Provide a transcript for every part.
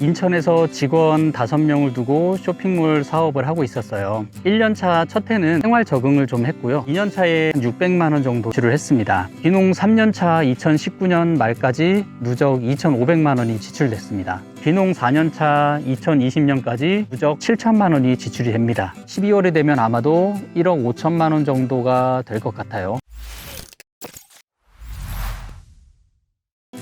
인천에서 직원 5명을 두고 쇼핑몰 사업을 하고 있었어요. 1년차 첫 해는 생활 적응을 좀 했고요. 2년차에 600만 원 정도 지출을 했습니다. 귀농 3년차 2019년 말까지 누적 2,500만 원이 지출됐습니다. 귀농 4년차 2020년까지 누적 7천만 원이 지출이 됩니다. 12월이 되면 아마도 1억 5천만 원 정도가 될 것 같아요.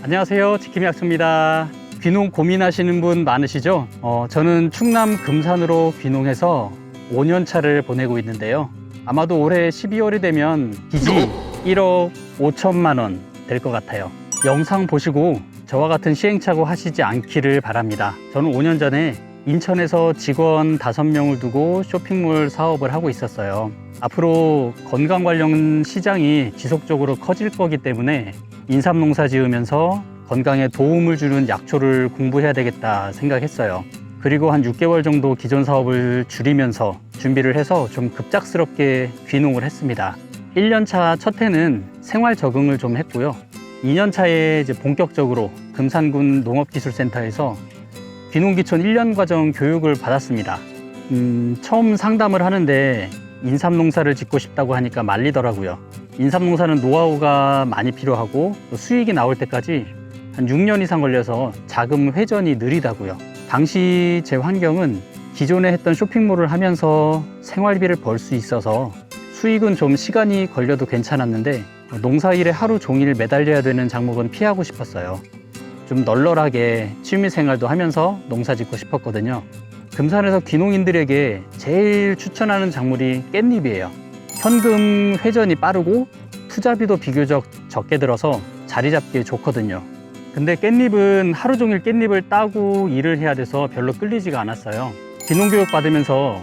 안녕하세요, 지킴이학수입니다. 귀농 고민하시는 분 많으시죠? 저는 충남 금산으로 귀농해서 5년 차를 보내고 있는데요. 아마도 올해 12월이 되면 빚이 1억 5천만 원 될 것 같아요. 영상 보시고 저와 같은 시행착오 하시지 않기를 바랍니다. 저는 5년 전에 인천에서 직원 5명을 두고 쇼핑몰 사업을 하고 있었어요. 앞으로 건강 관련 시장이 지속적으로 커질 거기 때문에 인삼농사 지으면서 건강에 도움을 주는 약초를 공부해야 되겠다 생각했어요. 그리고 한 6개월 정도 기존 사업을 줄이면서 준비를 해서 좀 급작스럽게 귀농을 했습니다. 1년차 첫 해는 생활 적응을 좀 했고요. 2년차에 이제 본격적으로 금산군 농업기술센터에서 귀농기촌 1년 과정 교육을 받았습니다. 처음 상담을 하는데 인삼농사를 짓고 싶다고 하니까 말리더라고요. 인삼농사는 노하우가 많이 필요하고 또 수익이 나올 때까지 한 6년 이상 걸려서 자금 회전이 느리다고요. 당시 제 환경은 기존에 했던 쇼핑몰을 하면서 생활비를 벌 수 있어서 수익은 좀 시간이 걸려도 괜찮았는데 농사일에 하루 종일 매달려야 되는 작목은 피하고 싶었어요. 좀 널널하게 취미생활도 하면서 농사 짓고 싶었거든요. 금산에서 귀농인들에게 제일 추천하는 작물이 깻잎이에요. 현금 회전이 빠르고 투자비도 비교적 적게 들어서 자리 잡기에 좋거든요. 근데 깻잎은 하루 종일 깻잎을 따고 일을 해야 돼서 별로 끌리지가 않았어요. 귀농교육 받으면서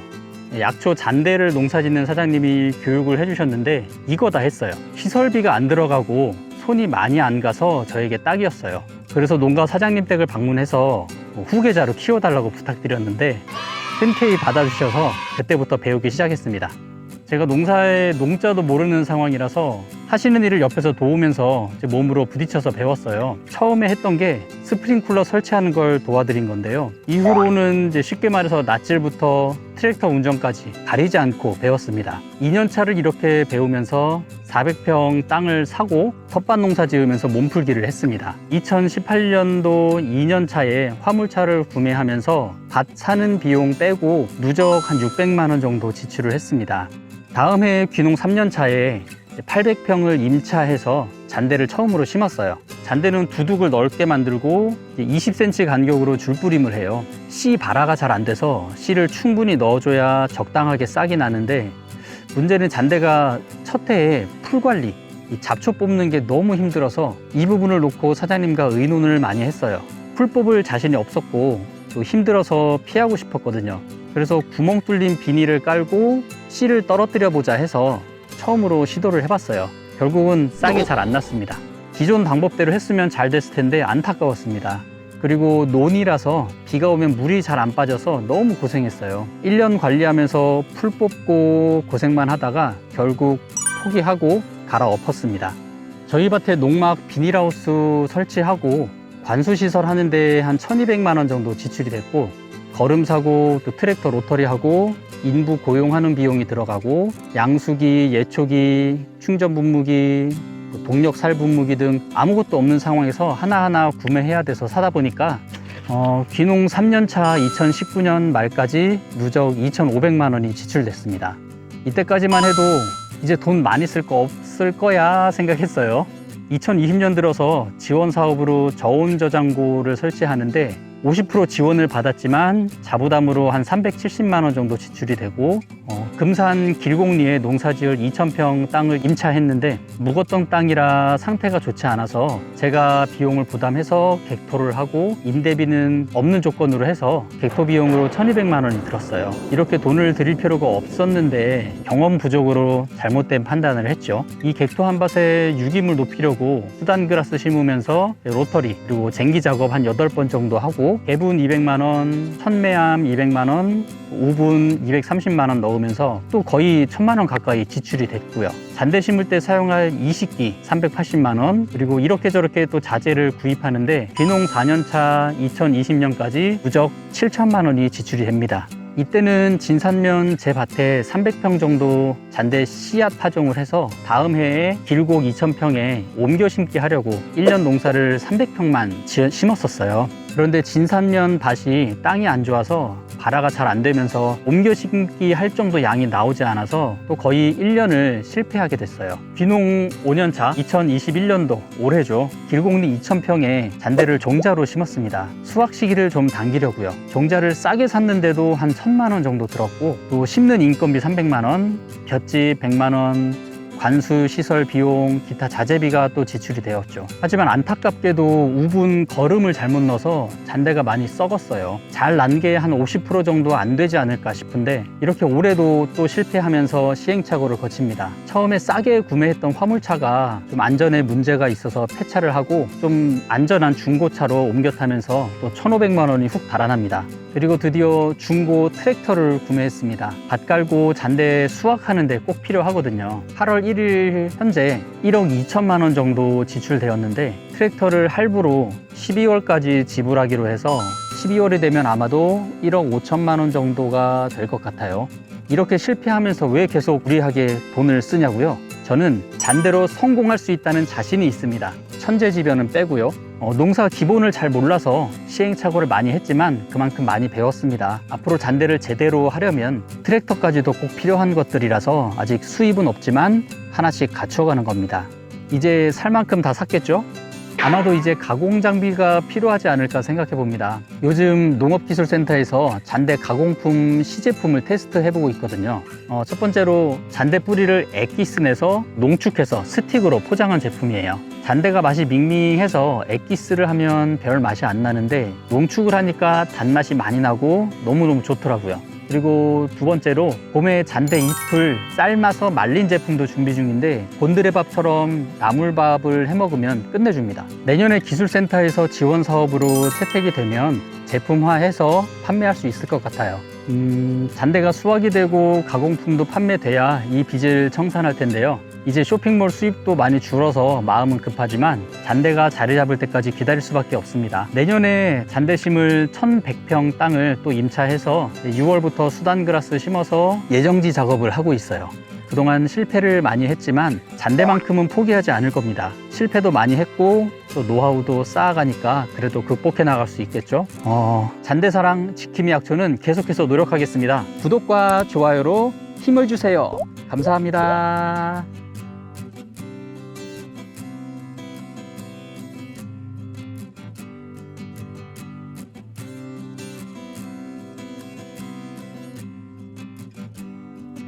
약초 잔대를 농사 짓는 사장님이 교육을 해주셨는데 이거 다 했어요. 시설비가 안 들어가고 손이 많이 안 가서 저에게 딱이었어요. 그래서 농가 사장님 댁을 방문해서 후계자로 키워달라고 부탁드렸는데 흔쾌히 받아주셔서 그때부터 배우기 시작했습니다. 제가 농사의 농자도 모르는 상황이라서 하시는 일을 옆에서 도우면서 제 몸으로 부딪혀서 배웠어요. 처음에 했던 게 스프링쿨러 설치하는 걸 도와드린 건데요. 이후로는 이제 쉽게 말해서 낫질부터 트랙터 운전까지 가리지 않고 배웠습니다. 2년차를 이렇게 배우면서 400평 땅을 사고 텃밭 농사 지으면서 몸풀기를 했습니다. 2018년도 2년차에 화물차를 구매하면서 밭 사는 비용 빼고 누적 한 600만 원 정도 지출을 했습니다. 다음 해 귀농 3년차에 800평을 임차해서 잔대를 처음으로 심었어요. 잔대는 두둑을 넓게 만들고 20cm 간격으로 줄뿌림을 해요. 씨 발화가 잘 안 돼서 씨를 충분히 넣어줘야 적당하게 싹이 나는데 문제는 잔대가 첫 해에 풀 관리, 잡초 뽑는 게 너무 힘들어서 이 부분을 놓고 사장님과 의논을 많이 했어요. 풀 뽑을 자신이 없었고 또 힘들어서 피하고 싶었거든요. 그래서 구멍 뚫린 비닐을 깔고 씨를 떨어뜨려 보자 해서 처음으로 시도를 해봤어요. 결국은 싹이 잘 안 났습니다. 기존 방법대로 했으면 잘 됐을 텐데 안타까웠습니다. 그리고 논이라서 비가 오면 물이 잘 안 빠져서 너무 고생했어요. 1년 관리하면서 풀 뽑고 고생만 하다가 결국 포기하고 갈아엎었습니다. 저희 밭에 농막 비닐하우스 설치하고 관수시설 하는데 한 1,200만 원 정도 지출이 됐고 거름 사고 또 트랙터 로터리 하고 인부 고용하는 비용이 들어가고 양수기, 예초기, 충전 분무기, 동력 살 분무기 등 아무것도 없는 상황에서 하나하나 구매해야 돼서 사다 보니까 귀농 3년차 2019년 말까지 누적 2,500만 원이 지출됐습니다. 이때까지만 해도 이제 돈 많이 쓸 거 없을 거야 생각했어요. 2020년 들어서 지원 사업으로 저온 저장고를 설치하는데 50% 지원을 받았지만 자부담으로 한 370만 원 정도 지출이 되고 금산 길곡리에 농사지을 2,000평 땅을 임차했는데 묵었던 땅이라 상태가 좋지 않아서 제가 비용을 부담해서 객토를 하고 임대비는 없는 조건으로 해서 객토 비용으로 1,200만 원이 들었어요. 이렇게 돈을 들일 필요가 없었는데 경험 부족으로 잘못된 판단을 했죠. 이 객토 한 밭에 유기물 높이려고 수단 그라스 심으면서 로터리 그리고 쟁기 작업 한 8번 정도 하고 개분 200만 원, 천매암 200만 원, 우분 230만 원 넣으면서 또 거의 1000만 원 가까이 지출이 됐고요. 잔대 심을 때 사용할 이식기 380만 원, 그리고 이렇게 저렇게 또 자재를 구입하는데 귀농 4년차 2020년까지 누적 7천만 원이 지출이 됩니다. 이때는 진산면 제 밭에 300평 정도 잔대 씨앗 파종을 해서 다음 해에 길곡 2000평에 옮겨 심기 하려고 1년 농사를 300평만 심었었어요. 그런데 진산면 밭이 땅이 안 좋아서 발화가 잘 안 되면서 옮겨 심기 할 정도 양이 나오지 않아서 또 거의 1년을 실패하게 됐어요. 귀농 5년차 2021년도 올해죠. 길곡리 2000평에 잔대를 종자로 심었습니다. 수확 시기를 좀 당기려고요. 종자를 싸게 샀는데도 한 1000만 원 정도 들었고, 또 심는 인건비 300만 원, 볏짚 100만 원, 관수 시설 비용, 기타 자재비가 또 지출이 되었죠. 하지만 안타깝게도 우분 거름을 잘못 넣어서 잔대가 많이 썩었어요. 잘 난 게 한 50% 정도 안 되지 않을까 싶은데 이렇게 올해도 또 실패하면서 시행착오를 거칩니다. 처음에 싸게 구매했던 화물차가 좀 안전에 문제가 있어서 폐차를 하고 좀 안전한 중고차로 옮겨 타면서 또 1,500만 원이 훅 달아납니다. 그리고 드디어 중고 트랙터를 구매했습니다. 밭 깔고 잔대 수확하는데 꼭 필요하거든요. 8월 1일 현재 1억 2천만 원 정도 지출되었는데 트랙터를 할부로 12월까지 지불하기로 해서 12월이 되면 아마도 1억 5천만 원 정도가 될 것 같아요. 이렇게 실패하면서 왜 계속 무리하게 돈을 쓰냐고요? 저는 잔대로 성공할 수 있다는 자신이 있습니다. 천재지변은 빼고요. 농사 기본을 잘 몰라서 시행착오를 많이 했지만 그만큼 많이 배웠습니다. 앞으로 잔대를 제대로 하려면 트랙터까지도 꼭 필요한 것들이라서 아직 수입은 없지만 하나씩 갖춰가는 겁니다. 이제 살 만큼 다 샀겠죠? 아마도 이제 가공 장비가 필요하지 않을까 생각해 봅니다. 요즘 농업기술센터에서 잔대 가공품 시제품을 테스트해보고 있거든요. 첫 번째로 잔대 뿌리를 액기스 내서 농축해서 스틱으로 포장한 제품이에요. 잔대가 맛이 밍밍해서 액기스를 하면 별 맛이 안 나는데 농축을 하니까 단맛이 많이 나고 너무너무 좋더라고요. 그리고 두 번째로 봄에 잔대 잎을 삶아서 말린 제품도 준비 중인데 곤드레밥처럼 나물밥을 해먹으면 끝내줍니다. 내년에 기술센터에서 지원 사업으로 채택이 되면 제품화해서 판매할 수 있을 것 같아요. 잔대가 수확이 되고 가공품도 판매돼야 이 빚을 청산할 텐데요. 이제 쇼핑몰 수입도 많이 줄어서 마음은 급하지만 잔대가 자리 잡을 때까지 기다릴 수밖에 없습니다. 내년에 잔대 심을 1100평 땅을 또 임차해서 6월부터 수단그라스 심어서 예정지 작업을 하고 있어요. 그동안 실패를 많이 했지만 잔대만큼은 포기하지 않을 겁니다. 실패도 많이 했고 또 노하우도 쌓아가니까 그래도 극복해 나갈 수 있겠죠. 잔대사랑 지킴이 약초는 계속해서 노력하겠습니다. 구독과 좋아요로 힘을 주세요. 감사합니다.